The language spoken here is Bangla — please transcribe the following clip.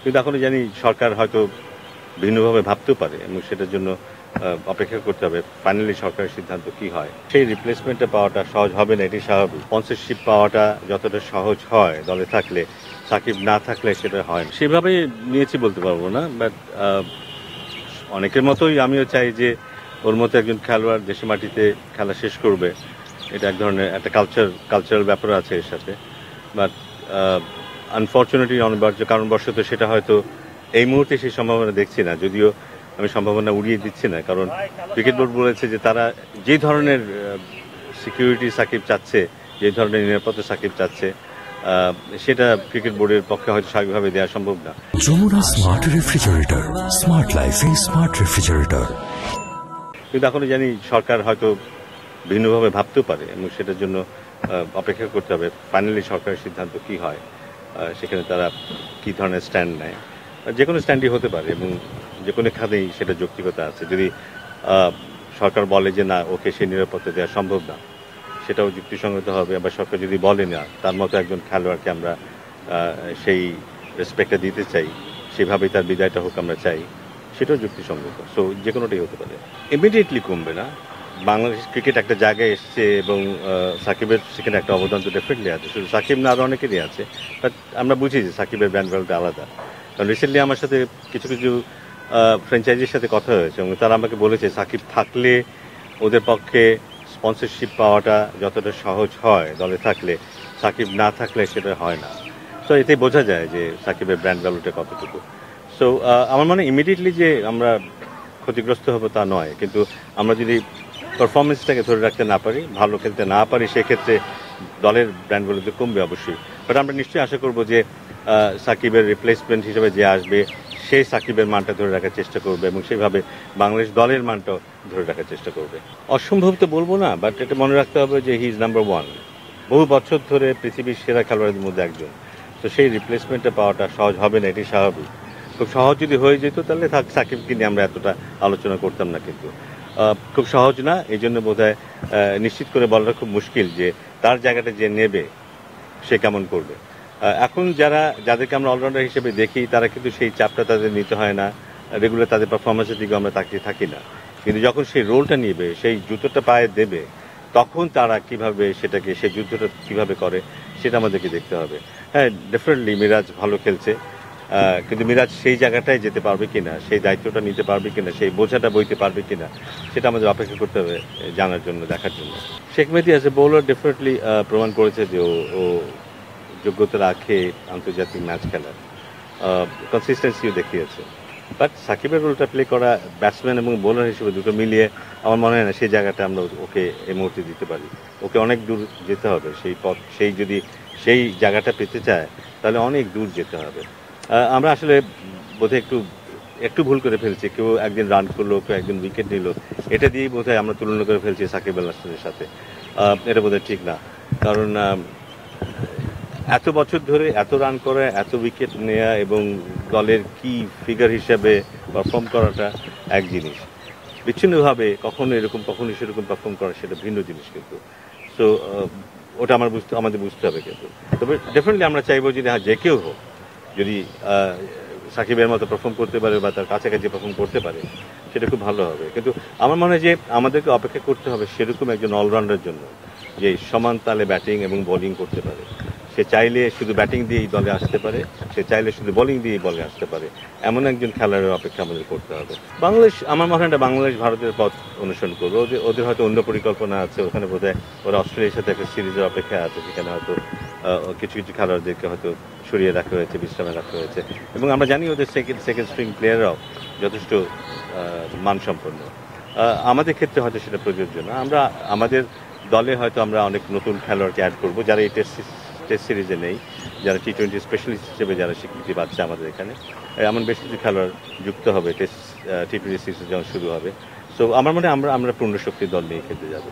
কিন্তু এখনো জানি সরকার হয়তো ভিন্নভাবে ভাবতেও পারে এবং সেটার জন্য অপেক্ষা করতে হবে ফাইনালি সরকারের সিদ্ধান্ত কি হয়। সেই রিপ্লেসমেন্টটা পাওয়াটা সহজ হবে না, এটি স্বাভাবিক। স্পন্সরশিপ পাওয়াটা যতটা সহজ হয় দলে থাকলে, সাকিব না থাকলে সেটা হয় না। সেভাবেই নিয়েছি বলতে পারবো না, বাট অনেকের মতোই আমিও চাই যে ওর মতো একজন খেলোয়াড় দেশে মাটিতে খেলা শেষ করবে। এটা এক ধরনের একটা কালচারাল ব্যাপার আছে এর সাথে। বাট আনফর্চুনেটলি অনিবার্য কারণবশত সেটা হয়তো এই মুহূর্তে সেই সম্ভাবনা দেখছি না, যদিও আমি সম্ভাবনা উড়িয়ে দিচ্ছি না। কারণ ক্রিকেট বোর্ড বলেছে যে তারা যে ধরনের সিকিউরিটি সাকিব চাচ্ছে, যে ধরনের নিরাপত্তা সাকিব চাচ্ছে, সেটা ক্রিকেট বোর্ডের পক্ষে হয়তো স্বাভাবিকভাবে দেওয়া সম্ভব না। যমুনা স্মার্ট রেফ্রিজারেটর, স্মার্ট লাইফে স্মার্ট রেফ্রিজারেটর। কিন্তু এখনো জানি সরকার হয়তো ভিন্নভাবে ভাবতেও পারে এবং সেটার জন্য অপেক্ষা করতে হবে ফাইনালি সরকারের সিদ্ধান্ত কি হয়, সেখানে তারা কি ধরনের স্ট্যান্ড নেয়। যে কোনো স্ট্যান্ডই হতে পারে এবং যে কোনো খাতেই সেটা যৌক্তিকতা আছে। যদি সরকার বলে যে না, ওকে সেই নিরাপত্তা দেওয়া সম্ভব না, সেটাও যুক্তিসঙ্গত হবে। আবার সরকার যদি বলে না, তার মতো একজন খেলোয়াড়কে আমরা সেই রেসপেক্টটা দিতে চাই, সেভাবেই তার বিদায়টা হোক আমরা চাই, সেটাও যুক্তিসঙ্গত। সো যে কোনোটাই হতে পারে। ইমিডিয়েটলি কমবে না। বাংলাদেশ ক্রিকেট একটা জায়গায় এসছে এবং সাকিবের সেখানে একটা অবদান তো ডেফিনেটলি আছে। শুধু সাকিব না, আরও অনেকেরই আছে। বাট আমরা বুঝি যে সাকিবের ব্র্যান্ড ভ্যালুটা আলাদা। কারণ রিসেন্টলি আমার সাথে কিছু ফ্র্যাঞ্চাইজির সাথে কথা হয়েছে এবং তারা আমাকে বলেছে সাকিব থাকলে ওদের পক্ষে স্পন্সরশিপ পাওয়াটা যতটা সহজ হয় দলে থাকলে, সাকিব না থাকলে সেটা হয় না। সো এতে বোঝা যায় যে সাকিবের ব্র্যান্ড ভ্যালুটা কতটুকু। সো আমার মনে হয় ইমিডিয়েটলি যে আমরা ক্ষতিগ্রস্ত হবো তা নয়, কিন্তু আমরা যদি পারফরমেন্সটাকে ধরে রাখতে না পারি, ভালো খেলতে না পারি, সেক্ষেত্রে দলের ব্র্যান্ড ভ্যালু কমবে অবশ্যই। বাট আমরা নিশ্চয়ই আশা করবো যে সাকিবের রিপ্লেসমেন্ট হিসেবে যে আসবে সেই সাকিবের মানটা ধরে রাখার চেষ্টা করবে এবং সেইভাবে বাংলাদেশ দলের মানটাও ধরে রাখার চেষ্টা করবে। অসম্ভব তো বলবো না, বাট এটা মনে রাখতে হবে যে হি ইজ নাম্বার ওয়ান। বহু বছর ধরে পৃথিবীর সেরা খেলোয়াড়দের মধ্যে একজন। তো সেই রিপ্লেসমেন্টটা পাওয়াটা সহজ হবে না, এটি স্বাভাবিক। খুব সহজ যদি হয়ে যেত তাহলে সাকিবকে নিয়ে আমরা এতটা আলোচনা করতাম না, কিন্তু খুব সহজ না। এই জন্য বোধহয় নিশ্চিত করে বলাটা খুব মুশকিল যে তার জায়গাটা যে নেবে সে কেমন করবে। এখন যাদেরকে আমরা অলরাউন্ডার হিসেবে দেখি, তারা কিন্তু সেই চাপটা তাদের নিতে হয় না, রেগুলার তাদের পারফরমেন্সের দিকে আমরা তাকিয়ে থাকি না। কিন্তু যখন সেই রোলটা নিবে, সেই জুতোটা পায়ে দেবে, তখন তারা কিভাবে সেটাকে, সেই যুদ্ধটা কিভাবে করে সেটা আমাদেরকে দেখতে হবে। হ্যাঁ, ডেফিনেটলি মিরাজ ভালো খেলছে, কিন্তু মিরাজ সেই জায়গাটায় যেতে পারবে কিনা, সেই দায়িত্বটা নিতে পারবে কিনা, সেই বোঝাটা বইতে পারবে কিনা, সেটা আমাদের অপেক্ষা করতে হবে জানার জন্য, দেখার জন্য। শেখ মেহেদী অ্যাজ এ বোলার ডেফিনেটলি প্রমাণ করেছে যে ও যোগ্যতা রাখে আন্তর্জাতিক ম্যাচ খেলার, কনসিস্টেন্সিও দেখিয়েছে। বাট সাকিবের রোলটা প্লে করা ব্যাটসম্যান এবং বোলার হিসেবে দুটো মিলিয়ে আমার মনে হয় না সেই জায়গাটা আমরা ওকে এই মুহূর্তে দিতে পারি। ওকে অনেক দূর যেতে হবে, যদি সেই জায়গাটা পেতে চায় তাহলে অনেক দূর যেতে হবে। আমরা আসলে বোধহয় একটু ভুল করে ফেলছি। কেউ একদিন রান করলো, কেউ একদিন উইকেট নিল, এটা দিয়েই বোধহয় আমরা তুলনা করে ফেলছি সাকিব আল হাসানের সাথে। এটা বোধহয় ঠিক না। কারণ এত বছর ধরে এত রান করা, এত উইকেট নেওয়া এবং দলের কি ফিগার হিসাবে পারফর্ম করাটা এক জিনিস, বিচ্ছিন্নভাবে কখনো এরকম কখনো সেরকম পারফর্ম করা সেটা ভিন্ন জিনিস। কিন্তু তো ওটা আমাদের বুঝতে হবে। কিন্তু তবে ডেফিনেটলি আমরা চাইবো যে যে কেউ হোক যদি সাকিবের মতো পারফর্ম করতে পারে বা তার কাছাকাছি পারফর্ম করতে পারে, সেটা খুব ভালো হবে। কিন্তু আমার মনে হয় যে আমাদেরকে অপেক্ষা করতে হবে সেরকম একজন অলরাউন্ডার জন্য, যে সমান তালে ব্যাটিং এবং বোলিং করতে পারে। সে চাইলে শুধু ব্যাটিং দিয়েই দলে আসতে পারে, সে চাইলে শুধু বোলিং দিয়েই বলে আসতে পারে, এমন একজন খেলোয়াড়ের অপেক্ষা আমাদের করতে হবে। বাংলাদেশ, আমার মনে হয় বাংলাদেশ ভারতের পথ অনুসরণ করবে। ওদের হয়তো অন্য পরিকল্পনা আছে, ওখানে বোধহয় ওরা অস্ট্রেলিয়ার সাথে একটা সিরিজের অপেক্ষা আছে, সেখানে হয়তো কিছু খেলোয়াড়দেরকে হয়তো সরিয়ে রাখা হয়েছে, বিশ্রামে রাখা হয়েছে। এবং আমরা জানি ওদের সেকেন্ড স্ট্রিং প্লেয়াররাও যথেষ্ট মানসম্পন্ন। আমাদের ক্ষেত্রে হয়তো সেটা প্রযোজ্য না। আমাদের দলে হয়তো আমরা অনেক নতুন খেলোয়াড়কে অ্যাড করবো, যারা এই টেস্ট সিরিজে নেই, যারা টি-20 স্পেশালিস্ট হিসেবে যারা স্বীকৃতি পাচ্ছে আমাদের এখানে। এমন বেশ কিছু খেলোয়াড় যুক্ত হবে টি-20 সিরিজ যখন শুরু হবে। সো আমার মনে হয় আমরা পূর্ণ শক্তির দল নিয়ে খেলতে যাবো।